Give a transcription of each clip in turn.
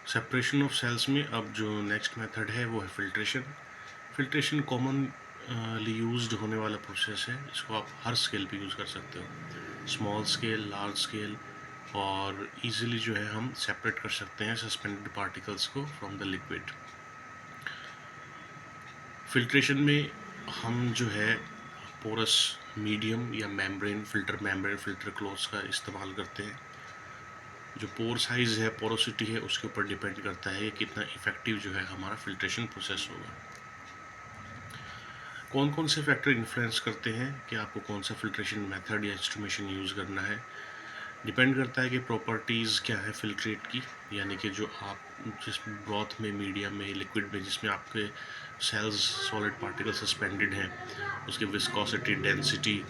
Separation of sales में अब जो नेक्स्ट मेथड है वो है फिल्ट्रेशन। फिल्ट्रेशन कॉमनली यूज्ड होने वाला प्रोसेस है। इसको आप हर स्केल पे यूज़ कर सकते हो, स्मॉल स्केल, लार्ज स्केल, और इजीली जो है हम सेपरेट कर सकते हैं सस्पेंडेड पार्टिकल्स को फ्रॉम द लिक्विड। फिल्ट्रेशन में हम जो है पोरस मीडियम या मेम्ब्रेन फिल्टर क्लॉथ्स का इस्तेमाल करते हैं। जो पोर साइज़ है, पोरोसिटी है, उसके ऊपर डिपेंड करता है कि कितना इफ़ेक्टिव जो है हमारा फिल्ट्रेशन प्रोसेस होगा। कौन कौन से फैक्टर इन्फ्लुएंस करते हैं कि आपको कौन सा फिल्ट्रेशन मेथड या इंस्ट्रूमेंटेशन यूज़ करना है? डिपेंड करता है कि प्रॉपर्टीज़ क्या है फिल्ट्रेट की, यानी कि जो आप जिस ब्रॉथ में, मीडियम में, लिक्विड में, जिसमें आपके सेल्स, सॉलिड पार्टिकल सस्पेंडेड हैं, उसकी विस्कोसिटी, डेंसिटी,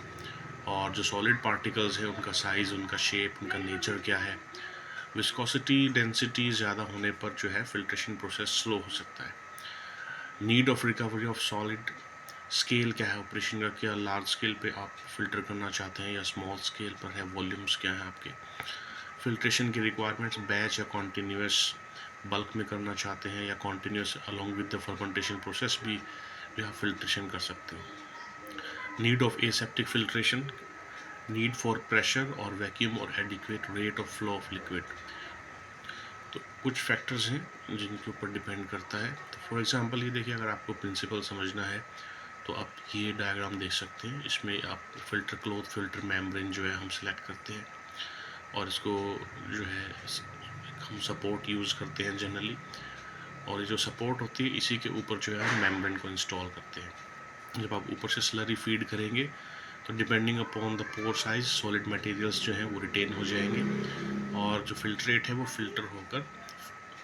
और जो सॉलिड पार्टिकल्स हैं उनका साइज़, उनका शेप, उनका नेचर क्या है। विस्कोसिटी, डेंसिटी ज़्यादा होने पर जो है फिल्ट्रेशन प्रोसेस स्लो हो सकता है। Need of recovery of solid, scale क्या है ऑपरेशन का, क्या लार्ज स्केल पे आप फिल्टर करना चाहते हैं या स्मॉल स्केल पर है, वॉल्यूम्स क्या है आपके। फिल्ट्रेशन की रिक्वायरमेंट्स, बैच या कॉन्टीन्यूस बल्क में करना चाहते हैं या continuous along with the fermentation process भी आप फिल्ट्रेशन कर सकते हो। Need of aseptic filtration, need for pressure और वैक्यूम और adequate rate of flow of liquid. तो कुछ फैक्टर्स हैं जिनके ऊपर डिपेंड करता है। तो फॉर एग्जांपल ये देखिए, अगर आपको प्रिंसिपल समझना है तो आप ये डायग्राम देख सकते हैं। इसमें आप फिल्टर क्लॉथ, फिल्टर मेम्ब्रेन जो है हम सिलेक्ट करते हैं, और इसको जो है हम सपोर्ट यूज़ करते हैं जनरली, और ये जो सपोर्ट होती है इसी के ऊपर जो है हम मेम्ब्रेन को इंस्टॉल करते हैं। जब आप ऊपर से स्लरी फीड करेंगे तो depending upon the pore size, solid materials जो हैं वो रिटेन हो जाएंगे, और जो फिल्ट्रेट है वो फिल्टर होकर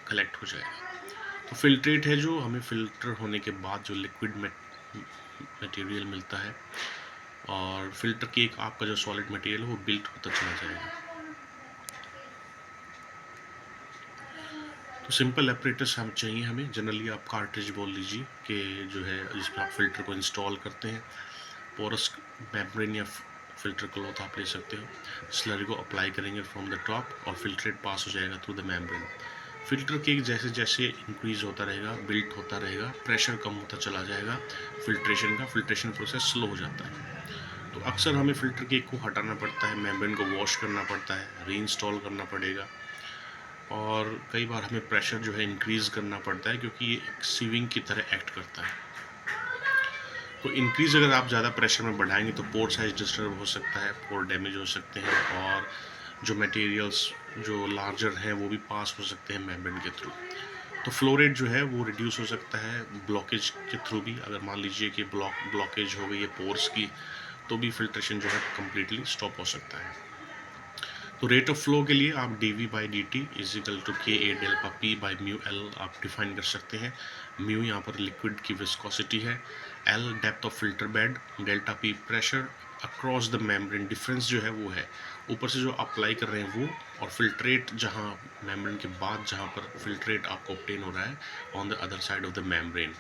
कलेक्ट हो जाएगा। तो फिल्ट्रेट है जो हमें फिल्टर होने के बाद जो लिक्विड मटेरियल मिलता है, और फिल्टर केक आपका जो सॉलिड मटेरियल है वो बिल्ट होता चला जाएगा। तो सिंपल एपरेटस हम चाहिए हमें, जनरली आप कार्ट्रिज बोल लीजिए कि जो है जिसमें आप फिल्टर को इंस्टॉल करते हैं। पोरस मेम्ब्रेन या फिल्टर क्लॉथ आप ले सकते हो। स्लरी को अप्लाई करेंगे फ्रॉम द टॉप, और फिल्ट्रेट पास हो जाएगा through the membrane. Filter cake जैसे जैसे इंक्रीज होता रहेगा, बिल्ट होता रहेगा, प्रेशर कम होता चला जाएगा, फिल्ट्रेशन प्रोसेस स्लो हो जाता है। तो अक्सर हमें फ़िल्टर केक को हटाना पड़ता है, मेम्ब्रेन को वॉश करना पड़ता है, रीइंस्टॉल करना पड़ेगा, और कई बार हमें प्रेशर जो है इंक्रीज़ करना पड़ता है, क्योंकि ये एक सीविंग की तरह एक्ट करता है। तो इंक्रीज़ अगर आप ज़्यादा प्रेशर में बढ़ाएंगे तो पोर साइज़ डिस्टर्ब हो सकता है, पोर डैमेज हो सकते हैं, और जो मटेरियल्स जो लार्जर हैं वो भी पास हो सकते हैं मेम्ब्रेन के थ्रू। तो फ्लो रेट जो है वो रिड्यूस हो सकता है ब्लॉकेज के थ्रू भी। अगर मान लीजिए कि ब्लॉकेज हो गई है पोर्स की, तो भी फिल्ट्रेशन जो है कम्प्लीटली स्टॉप हो सकता है। तो रेट ऑफ फ्लो के लिए आप dV/dt is equal to KA delta P by mu L आप डिफाइन कर सकते हैं। म्यू यहाँ पर लिक्विड की विस्कोसिटी है, L depth of filter bed, delta P pressure across the membrane. Difference जो है वो है ऊपर से जो अप्लाई कर रहे हैं वो, और फिल्ट्रेट जहाँ मेम्ब्रेन के बाद जहाँ पर फिल्ट्रेट आपको ऑब्टेन हो रहा है on the other side of the membrane.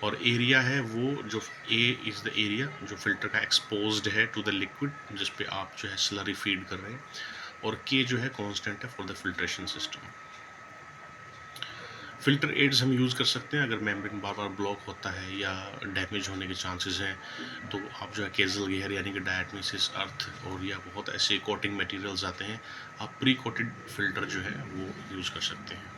और एरिया है वो जो A इज़ द एरिया जो फिल्टर का एक्सपोज्ड है टू द लिक्विड जिस पे आप जो है स्लरी फीड कर रहे हैं, और K जो है कांस्टेंट है for the filtration system. Filter aids हम यूज़ कर सकते हैं अगर मेम्ब्रेन बार बार ब्लॉक होता है या डैमेज होने के चांसेस हैं, तो आप जो है केजल गेयर यानी कि डायटमेसिस अर्थ और या बहुत ऐसे कोटिंग मटेरियल्स आते हैं, आप प्री कोटेड फिल्टर जो है वो यूज़ कर सकते हैं।